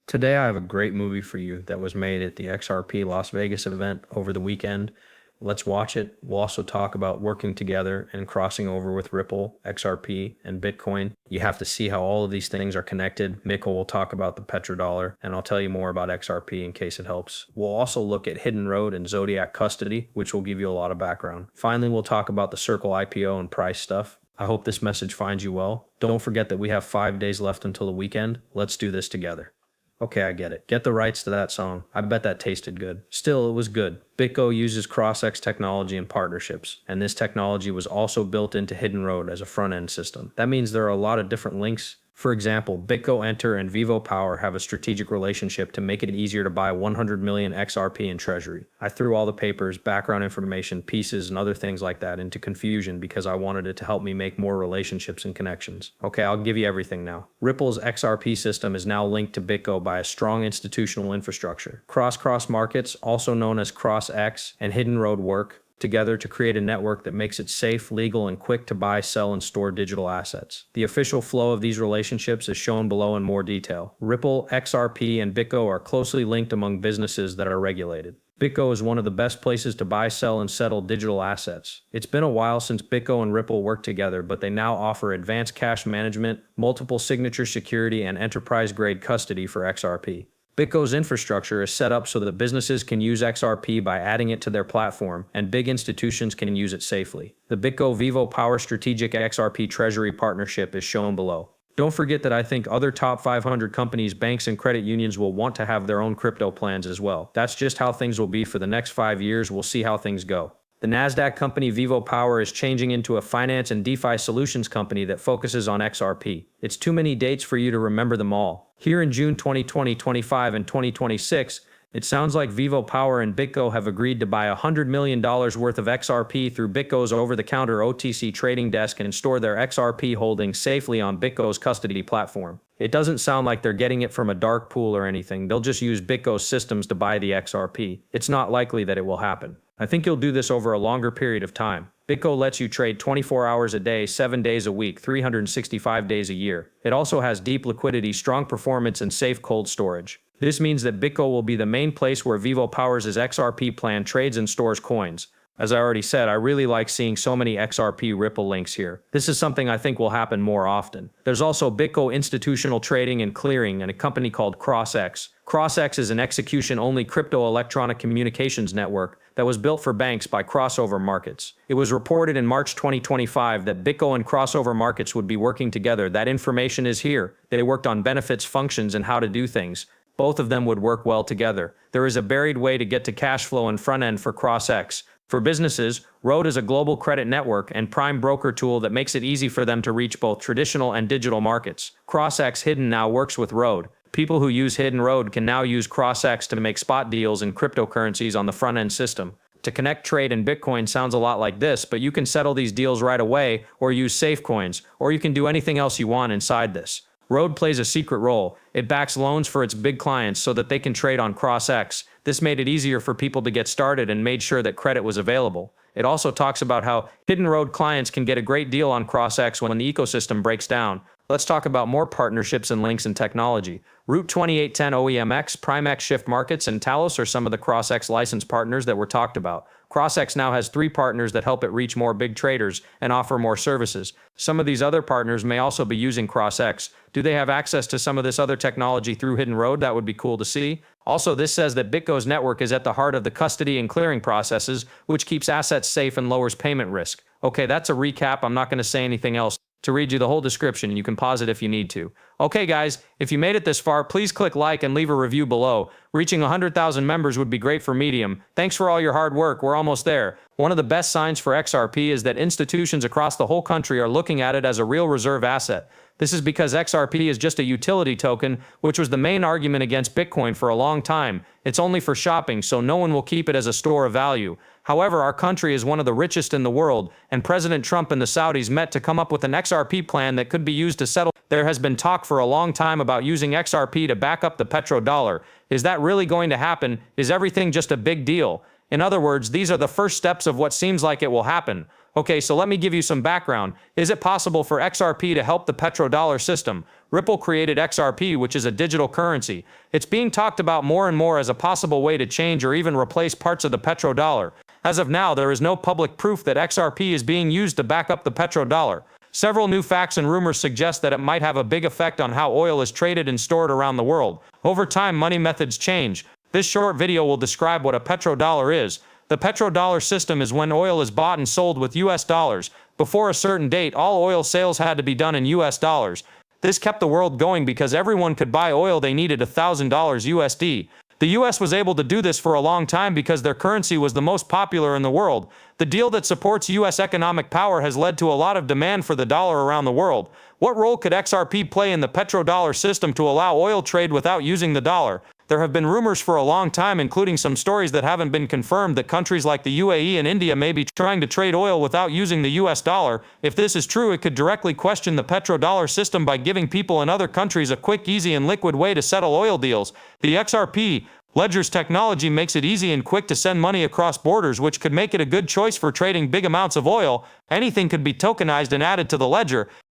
Today, I have a great movie for you that was made at the XRP Las Vegas event over the weekend. Let's watch it. We'll also talk about working together and crossing over with Ripple, XRP, and Bitcoin. You have to see how all of these things are connected. Mikkel will talk about the petrodollar, and I'll tell you more about XRP in case it helps. We'll also look at Hidden Road and Zodiac Custody, which will give you a lot of background. Finally, we'll talk about the Circle IPO and price stuff. I hope this message finds you well. Don't forget that we have 5 days left until the weekend. Let's do this together. Okay, I get it. Get the rights to that song. I bet that tasted good. Still, it was good. BitGo uses CrossX technology and partnerships, and this technology was also built into Hidden Road as a front-end system. That means there are a lot of different links. For example, BitGo Enter and Vivo Power have a strategic relationship to make it easier to buy 100 million XRP in treasury. I threw all the papers, background information, pieces, and other things like that into confusion because I wanted it to help me make more relationships and connections. Okay, I'll give you everything now. Ripple's XRP system is now linked to BitGo by a strong institutional infrastructure. Cross markets, also known as CrossX, and Hidden Road work together to create a network that makes it safe, legal, and quick to buy, sell, and store digital assets. The official flow of these relationships is shown below in more detail. Ripple, XRP, and BitGo are closely linked among businesses that are regulated. BitGo is one of the best places to buy, sell, and settle digital assets. It's been a while since BitGo and Ripple worked together, but they now offer advanced cash management, multiple signature security, and enterprise-grade custody for XRP. BitGo's infrastructure is set up so that businesses can use XRP by adding it to their platform, and big institutions can use it safely. The BitGo Vivo Power Strategic XRP Treasury Partnership is shown below. Don't forget that I think other top 500 companies, banks, and credit unions will want to have their own crypto plans as well. That's just how things will be for the next 5 years. We'll see how things go. The NASDAQ company Vivo Power is changing into a finance and DeFi solutions company that focuses on XRP. It's too many dates for you to remember them all. Here in June 2020, 25, and 2026, it sounds like Vivo Power and BitGo have agreed to buy $100 million worth of XRP through BitGo's over-the-counter OTC trading desk and store their XRP holdings safely on BitGo's custody platform. It doesn't sound like they're getting it from a dark pool or anything. They'll just use BitGo's systems to buy the XRP. It's not likely that it will happen. I think you'll do this over a longer period of time. BitGo lets you trade 24 hours a day, 7 days a week, 365 days a year. It also has deep liquidity, strong performance, and safe cold storage. This means that BitGo will be the main place where Vivo Power's XRP plan trades and stores coins. As I already said, I really like seeing so many XRP Ripple links here. This is something I think will happen more often. There's also BitGo Institutional Trading and Clearing and a company called CrossX. CrossX is an execution-only crypto electronic communications network that was built for banks by Crossover Markets. It was reported in March 2025 that BitGo and Crossover Markets would be working together. That information is here. They worked on benefits, functions, and how to do things. Both of them would work well together. There is a buried way to get to cash flow and front end for CrossX. For businesses, Road is a global credit network and prime broker tool that makes it easy for them to reach both traditional and digital markets. CrossX Hidden now works with Road. People who use Hidden Road can now use CrossX to make spot deals in cryptocurrencies on the front-end system. To connect trade in Bitcoin sounds a lot like this, but you can settle these deals right away or use safe coins, or you can do anything else you want inside this. Road plays a secret role. It backs loans for its big clients so that they can trade on CrossX. This made it easier for people to get started and made sure that credit was available. It also talks about how Hidden Road clients can get a great deal on CrossX when the ecosystem breaks down. Let's talk about more partnerships and links in technology. Route 2810 OEMX, PrimeX Shift Markets, and Talos are some of the CrossX license partners that were talked about. CrossX now has 3 partners that help it reach more big traders and offer more services. Some of these other partners may also be using CrossX. Do they have access to some of this other technology through Hidden Road? That would be cool to see. Also, this says that BitGo's network is at the heart of the custody and clearing processes, which keeps assets safe and lowers payment risk. Okay, that's a recap. I'm not going to say anything else. To read you the whole description, you can pause it if you need to. Okay guys, if you made it this far, please click like and leave a review below. Reaching 100,000 members would be great for Medium. Thanks for all your hard work, we're almost there. One of the best signs for XRP is that institutions across the whole country are looking at it as a real reserve asset. This is because XRP is just a utility token, which was the main argument against Bitcoin for a long time. It's only for shopping, so no one will keep it as a store of value. However, our country is one of the richest in the world, and President Trump and the Saudis met to come up with an XRP plan that could be used to settle. There has been talk for a long time about using XRP to back up the petrodollar. Is that really going to happen? Is everything just a big deal? In other words, these are the first steps of what seems like it will happen. Okay, so let me give you some background. Is it possible for XRP to help the petrodollar system? Ripple created XRP, which is a digital currency. It's being talked about more and more as a possible way to change or even replace parts of the petrodollar. As of now, there is no public proof that XRP is being used to back up the petrodollar. Several new facts and rumors suggest that it might have a big effect on how oil is traded and stored around the world. Over time, money methods change. This short video will describe what a petrodollar is. The petrodollar system is when oil is bought and sold with US dollars. Before a certain date, all oil sales had to be done in US dollars. This kept the world going because everyone could buy oil they needed $1,000 USD. The US was able to do this for a long time because their currency was the most popular in the world. The deal that supports US economic power has led to a lot of demand for the dollar around the world. What role could XRP play in the petrodollar system to allow oil trade without using the dollar? There have been rumors for a long time, including some stories that haven't been confirmed, that countries like the UAE and India may be trying to trade oil without using the US dollar. If this is true, it could directly question the petrodollar system by giving people in other countries a quick, easy, and liquid way to settle oil deals. The XRP ledger's technology makes it easy and quick to send money across borders, which could make it a good choice for trading big amounts of oil. Anything could be tokenized and added to the ledger.